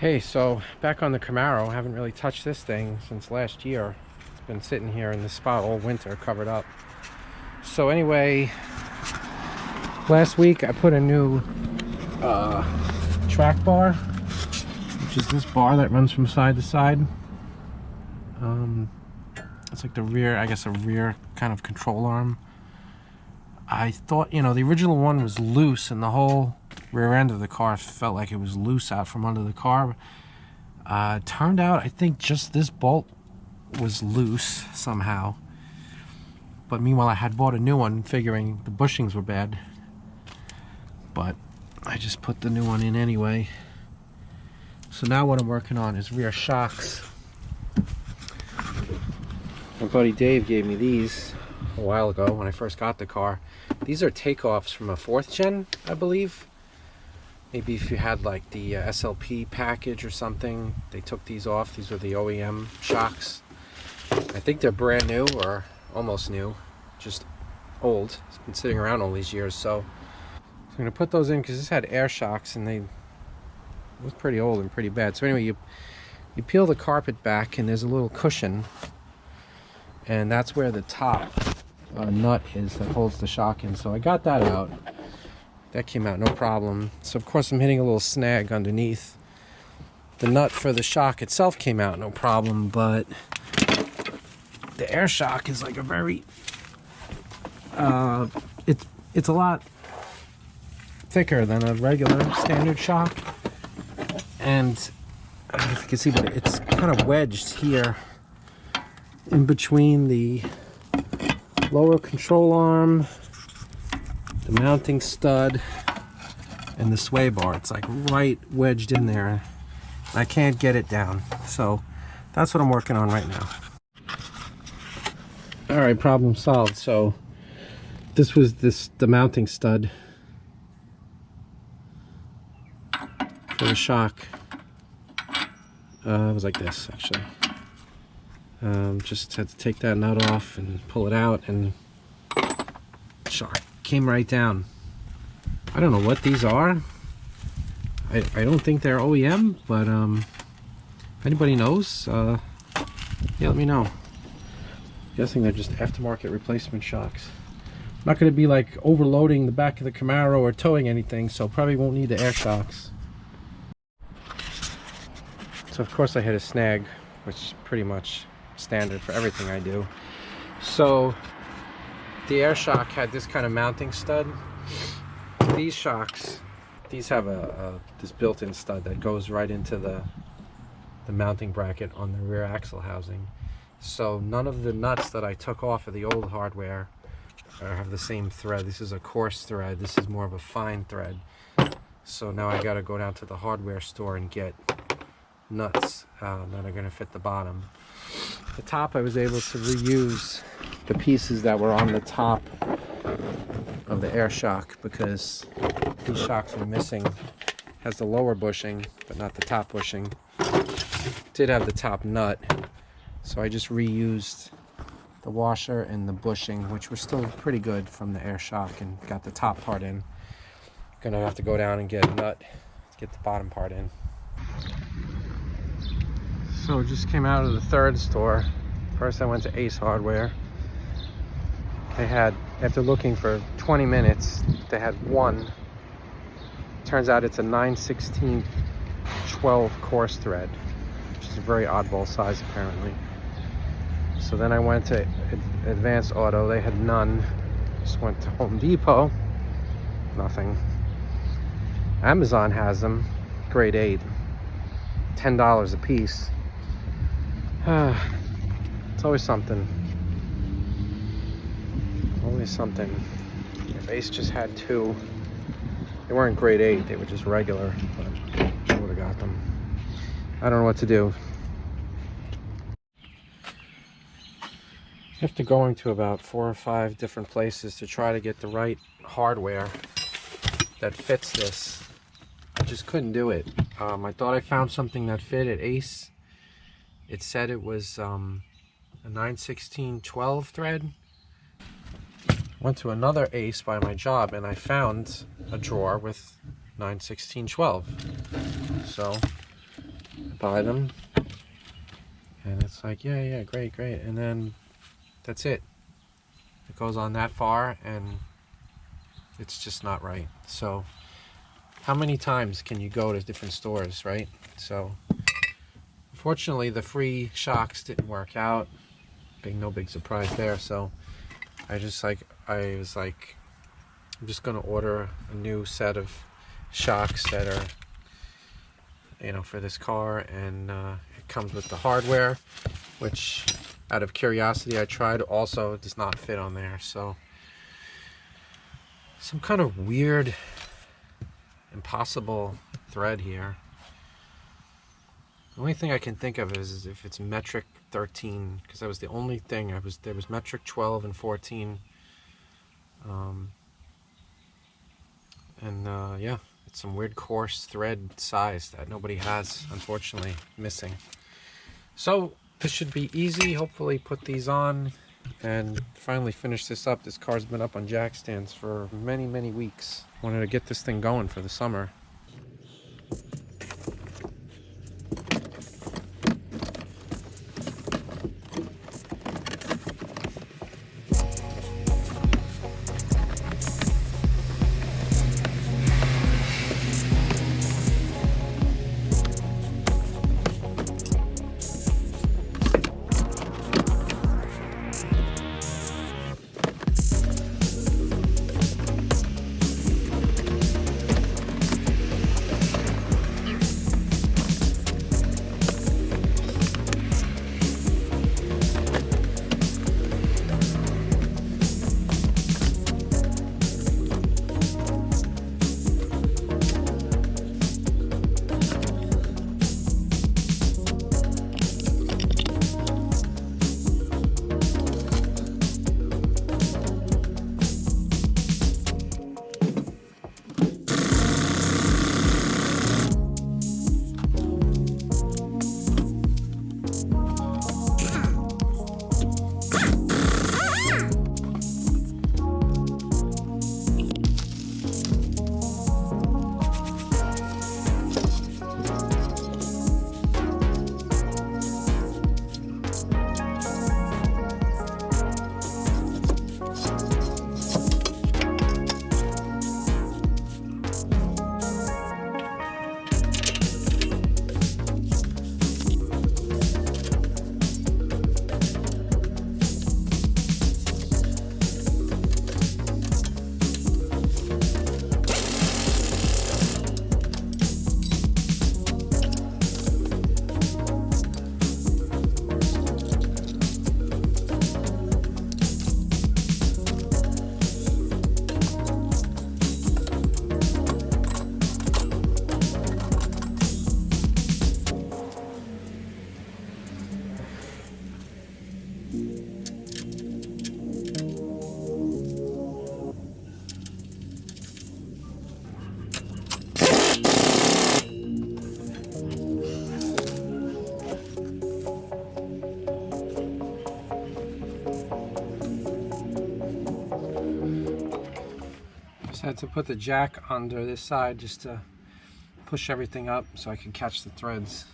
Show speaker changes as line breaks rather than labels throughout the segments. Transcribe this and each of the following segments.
Hey, so back on the Camaro. I haven't really touched this thing since last year. It's been sitting here in this spot all winter, covered up. So anyway, last week I put a new track bar, which is this bar that runs from side to side. It's like the rear, I guess a rear kind of control arm. I thought, the original one was loose and the whole rear end of the car felt like it was loose out from under the car. Turned out, I think just this bolt was loose somehow. But meanwhile, I had bought a new one figuring the bushings were bad. But I just put the new one in anyway. So now what I'm working on is rear shocks. My buddy Dave gave me these a while ago when I first got the car. These are takeoffs from a 4th gen, I believe. Maybe if you had like the SLP package or something, they took these off. These were the OEM shocks. I think they're brand new or almost new, just old. It's been sitting around all these years. So I'm going to put those in because this had air shocks and it was pretty old and pretty bad. So anyway, you peel the carpet back and there's a little cushion. And that's where the top nut is that holds the shock in. So I got that out. That came out no problem. So of course I'm hitting a little snag underneath. The nut for the shock itself came out no problem, but the air shock is like a very it's a lot thicker than a regular standard shock, and I don't know if you can see, but it's kind of wedged here in between the lower control arm, the mounting stud, and the sway bar. It's like right wedged in there. I can't get it down. So that's what I'm working on right now. Alright, problem solved. So this was the mounting stud for the shock. It was like this actually. Just had to take that nut off and pull it out, and shock came right down. I don't know what these are. I don't think they're OEM, but if anybody knows, yeah, let me know. I'm guessing they're just aftermarket replacement shocks. I'm not going to be like overloading the back of the Camaro or towing anything, so probably won't need the air shocks. So of course I hit a snag, which is pretty much standard for everything I do. So the air shock had this kind of mounting stud. These shocks, these have this built-in stud that goes right into the mounting bracket on the rear axle housing. So none of the nuts that I took off of the old hardware have the same thread. This is a coarse thread. This is more of a fine thread. So now I got to go down to the hardware store and get nuts that are going to fit the bottom. The top, I was able to reuse the pieces that were on the top of the air shock because these shocks are missing. Has the lower bushing but not the top bushing. Did have the top nut, so I just reused the washer and the bushing, which were still pretty good from the air shock, and got the top part in. Gonna have to go down and get a nut to get the bottom part in. So it just came out of the third store. First I went to Ace Hardware. They had, after looking for 20 minutes, they had one. Turns out it's a 9/16 12 coarse thread, which is a very oddball size apparently. So then I went to Advanced Auto. They had none. Just went to Home Depot. Nothing. Amazon has them, grade 8, $10 a piece. It's always something. Always something. If Ace just had 2, they weren't grade 8, they were just regular, but I would have got them. I don't know what to do. After going to about 4 or 5 different places to try to get the right hardware that fits this, I just couldn't do it. I thought I found something that fit at Ace. It said it was a 9/16 12 thread. Went to another Ace by my job and I found a drawer with 9/16 12. So buy them, and it's like, yeah, great, and then that's it. It goes on that far, and it's just not right. So how many times can you go to different stores, right? So unfortunately, the free shocks didn't work out. No big surprise there. So I was like, I'm just gonna order a new set of shocks that are, for this car, and it comes with the hardware, which out of curiosity I tried. Also, it does not fit on there. So some kind of weird, impossible thread here. The only thing I can think of is if it's metric 13, because that was the only thing there was metric 12 and 14, yeah, it's some weird coarse thread size that nobody has, unfortunately, missing. So this should be easy. Hopefully put these on and finally finish this up. This car's been up on jack stands for many weeks. Wanted to get this thing going for the summer. Had to put the jack under this side just to push everything up so I could catch the threads.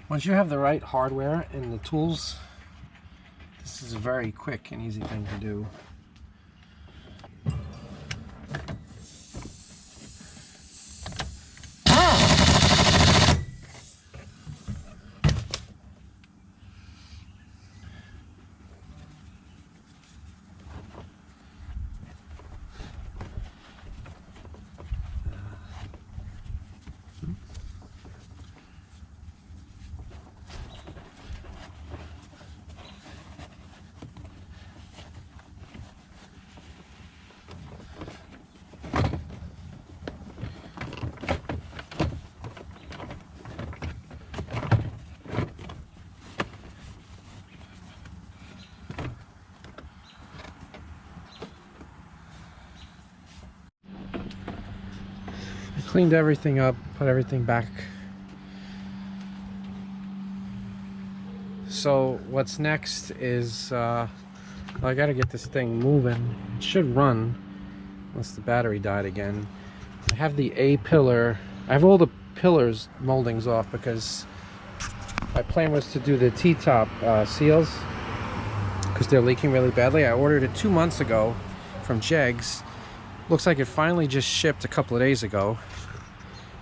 Once you have the right hardware and the tools, this is a very quick and easy thing to do. Cleaned everything up, put everything back. So what's next is, well, I gotta get this thing moving. It should run, unless the battery died again. I have the A-pillar I have all the pillars moldings off because my plan was to do the T-top seals because they're leaking really badly. I ordered it 2 months ago from Jegs. Looks like it finally just shipped a couple of days ago.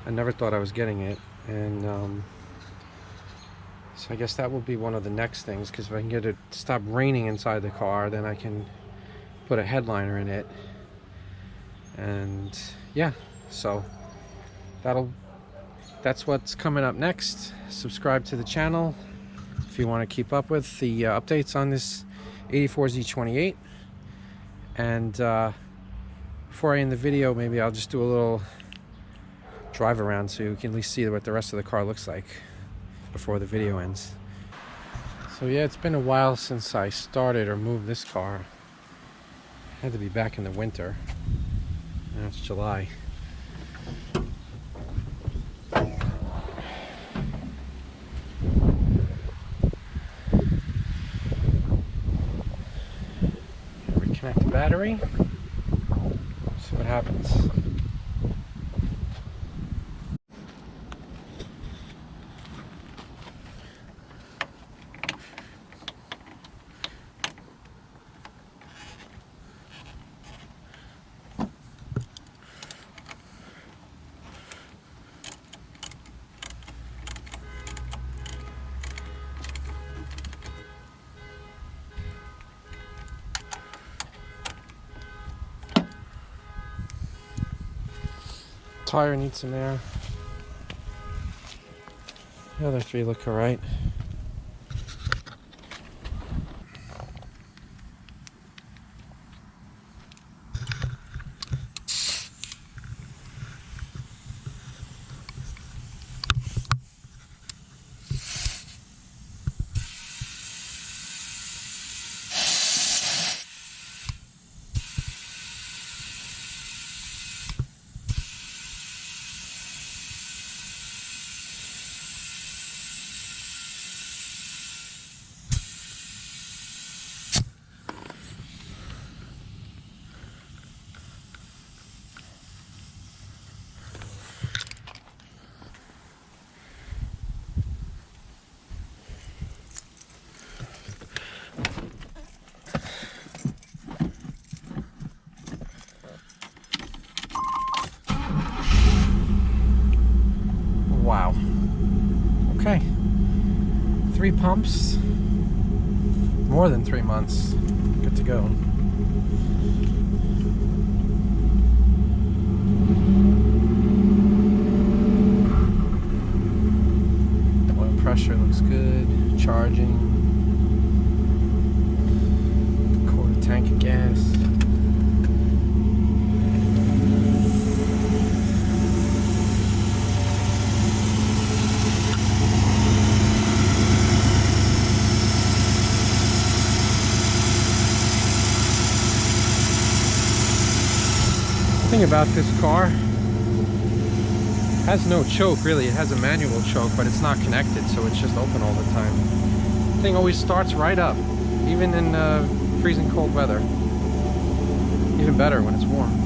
I never thought I was getting it, and so I guess that will be one of the next things, because if I can get it to stop raining inside the car, then I can put a headliner in it. And yeah, so that's what's coming up next. Subscribe to the channel if you want to keep up with the updates on this 84 Z28. And before I end the video, maybe I'll just do a little drive around so you can at least see what the rest of the car looks like before the video ends. So yeah, it's been a while since I started or moved this car. Had to be back in the winter. Now it's July. Reconnect the battery. See what happens. Tire needs some air. The other three look alright. Wow. Okay. 3 pumps. More than 3 months. Good to go. Oil pressure looks good. Charging. Quarter tank of gas. Thing about this car, has no choke really. It has a manual choke, but it's not connected, so it's just open all the time. Thing always starts right up, even in freezing cold weather. Even better when it's warm.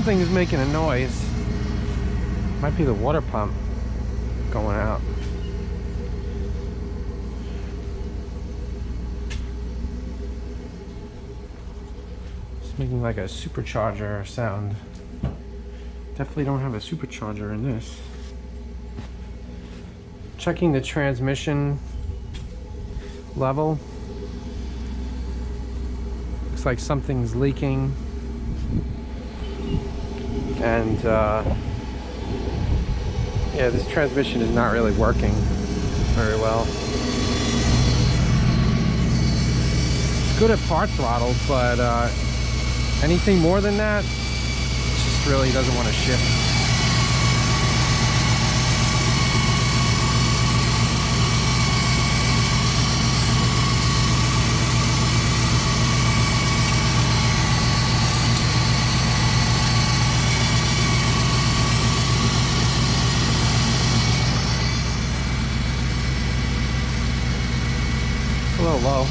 something is making a noise. Might be the water pump going out. It's making like a supercharger sound. Definitely don't have a supercharger in this. Checking the transmission level. Looks like something's leaking. And yeah, this transmission is not really working very well. It's good at part throttle, but anything more than that, it just really doesn't want to shift. A little low.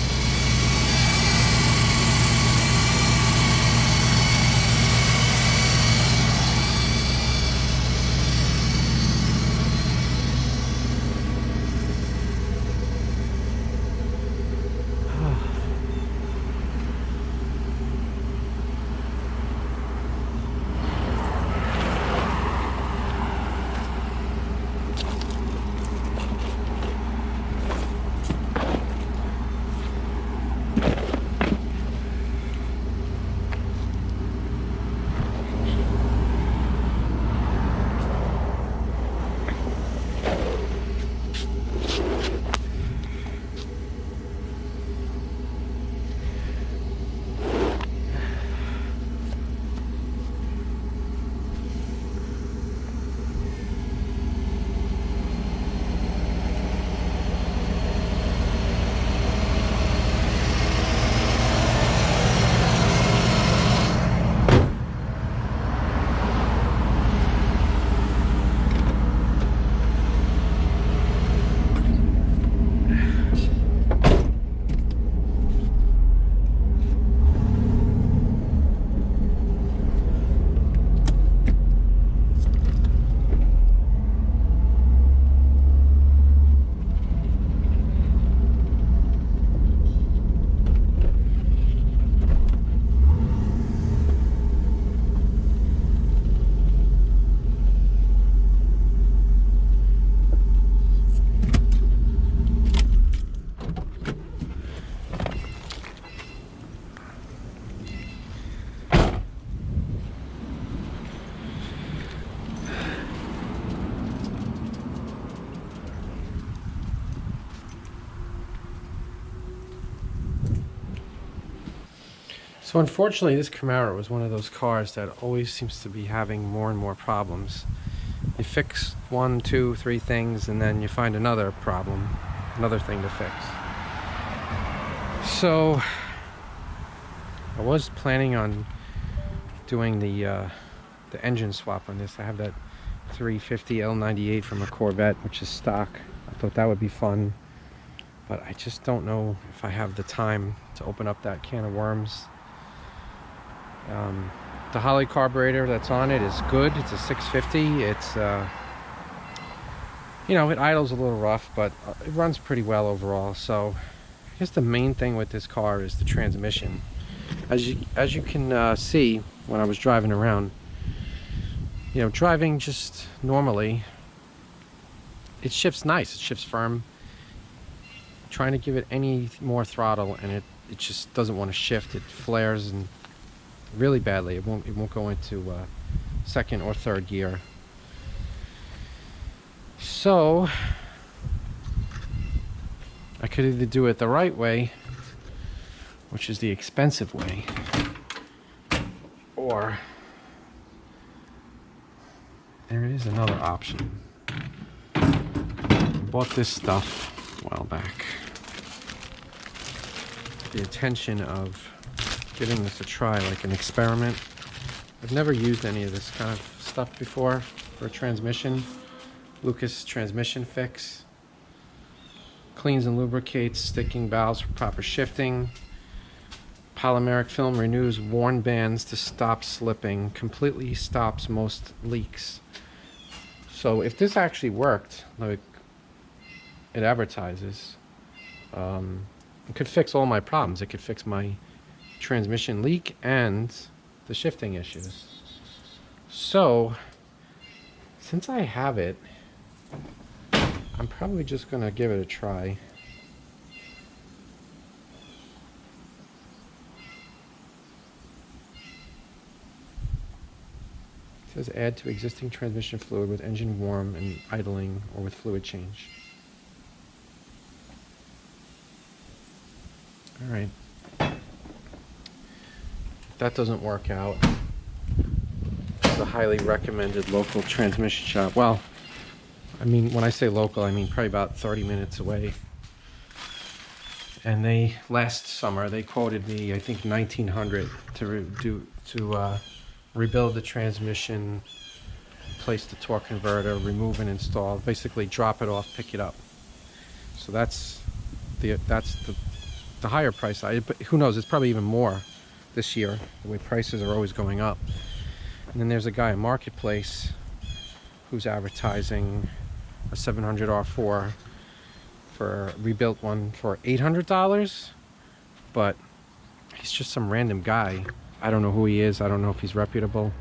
So unfortunately, this Camaro was one of those cars that always seems to be having more and more problems. You fix 1, 2, 3 things, and then you find another problem, another thing to fix. So I was planning on doing the engine swap on this. I have that 350 L98 from a Corvette, which is stock. I thought that would be fun, but I just don't know if I have the time to open up that can of worms. The Holley carburetor that's on it is good. It's a 650. It's you know, it idles a little rough, but it runs pretty well overall. So I guess the main thing with this car is the transmission. As you can see when I was driving around, you know, driving just normally, it shifts nice. It shifts firm. Trying to give it any more throttle, and it just doesn't want to shift. It flares and really badly. It won't go into second or third gear. So I could either do it the right way, which is the expensive way, or there is another option. I bought this stuff a while back. The intention of giving this a try, like an experiment. I've never used any of this kind of stuff before for a transmission. Lucas Transmission Fix. Cleans and lubricates sticking valves for proper shifting. Polymeric film renews worn bands to stop slipping. Completely stops most leaks. So if this actually worked, like it advertises, it could fix all my problems. It could fix my transmission leak and the shifting issues. So since I have it, I'm probably just gonna give it a try. It says add to existing transmission fluid with engine warm and idling or with fluid change. Alright. If that doesn't work out, it's a highly recommended local transmission shop. Well, I mean, when I say local, I mean probably about 30 minutes away. And they, last summer, they quoted me, I think, $1,900 to rebuild the transmission, place the torque converter, remove and install, basically drop it off, pick it up. So that's the higher price. But who knows? It's probably even more this year. The way prices are always going up. And then there's a guy in Marketplace who's advertising a 700 R4 for a rebuilt one for $800, but he's just some random guy. I don't know who he is. I don't know if he's reputable.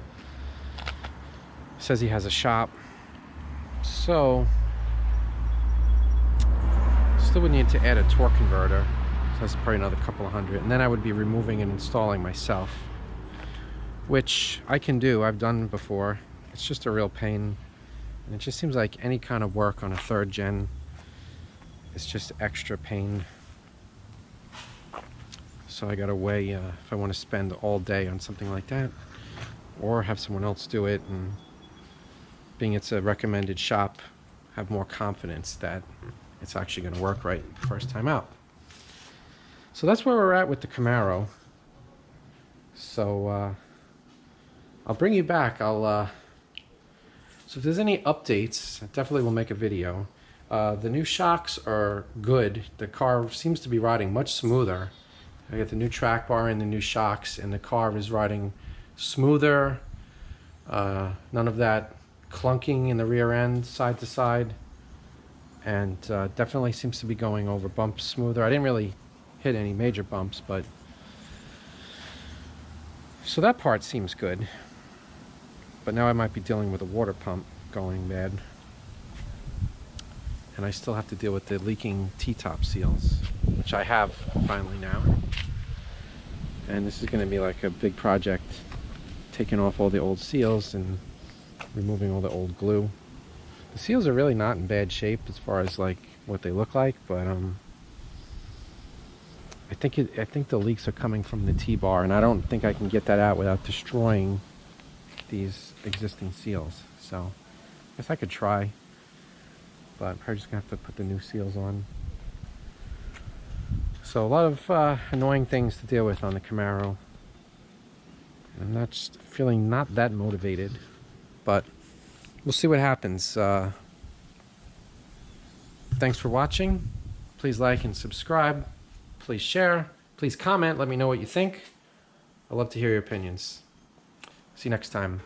Says he has a shop. So still would need to add a torque converter. So that's probably another couple of hundred. And then I would be removing and installing myself, which I can do. I've done before. It's just a real pain. And it just seems like any kind of work on a 3rd gen is just extra pain. So I gotta weigh if I want to spend all day on something like that, or have someone else do it, and being it's a recommended shop, have more confidence that it's actually going to work right first time out. So that's where we're at with the Camaro. So I'll bring you back. So if there's any updates, I definitely will make a video. The new shocks are good. The car seems to be riding much smoother. I got the new track bar and the new shocks, and the car is riding smoother. None of that clunking in the rear end, side to side, and definitely seems to be going over bumps smoother. I didn't really hit any major bumps, but so that part seems good. But now I might be dealing with a water pump going bad, and I still have to deal with the leaking T-top seals, which I have finally now. And this is going to be like a big project, taking off all the old seals and removing all the old glue. The seals are really not in bad shape as far as like what they look like, but I think the leaks are coming from the T-bar, and I don't think I can get that out without destroying these existing seals. So I guess I could try, but I'm probably just gonna have to put the new seals on. So a lot of annoying things to deal with on the Camaro. I'm not just feeling not that motivated, but we'll see what happens. Thanks for watching. Please like and subscribe. Please share. Please comment. Let me know what you think. I'd love to hear your opinions. See you next time.